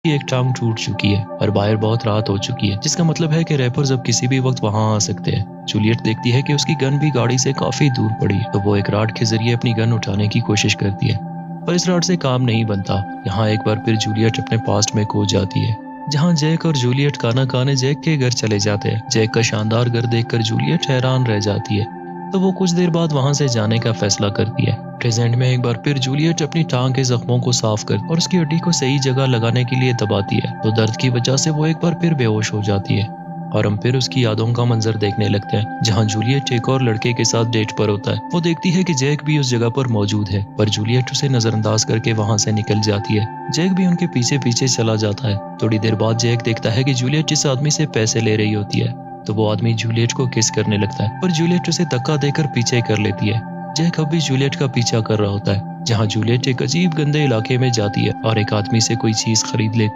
की एक टांग टूट चुकी है और बाहर बहुत रात हो चुकी है, जिसका मतलब है कि रैपर्स अब किसी भी वक्त वहां आ सकते हैं। जूलियट देखती है कि उसकी गन भी गाड़ी से काफी दूर पड़ी है, तो वो एक राड के जरिए अपनी गन उठाने की कोशिश करती है, पर इस राड से काम नहीं बनता। यहाँ एक बार फिर जूलियट अपने पास्ट में खो जाती है, जहाँ जैक और जूलियट खाना खाने जैक के घर चले जाते हैं। जैक का शानदार घर देखकर जूलियट हैरान रह जाती है, तो वो कुछ देर बाद वहां से जाने का फैसला करती है। प्रेजेंट में एक बार फिर जूलियट अपनी टांग के जख्मों को साफ कर और उसकी हड्डी को सही जगह लगाने के लिए दबाती है, तो दर्द की वजह से वो एक बार फिर बेहोश हो जाती है और हम फिर उसकी यादों का मंजर देखने लगते हैं, जहां जूलियट एक और लड़के के साथ डेट पर होता है। वो देखती है कि जैक भी उस जगह पर मौजूद है, पर जूलियट उसे नजरअंदाज करके वहां से निकल जाती है। जैक भी उनके पीछे पीछे चला जाता है। थोड़ी देर बाद जैक देखता है कि जूलियट जिस आदमी से पैसे ले रही होती है, तो वो आदमी जूलियट को किस करने लगता है, पर जूलियट उसे धक्का देकर पीछे कर लेती है। जैक अब भी जूलियट का पीछा कर रहा होता है, जहां जूलियट एक अजीब गंदे इलाके में जाती है और एक आदमी से कोई चीज खरीद लेती है।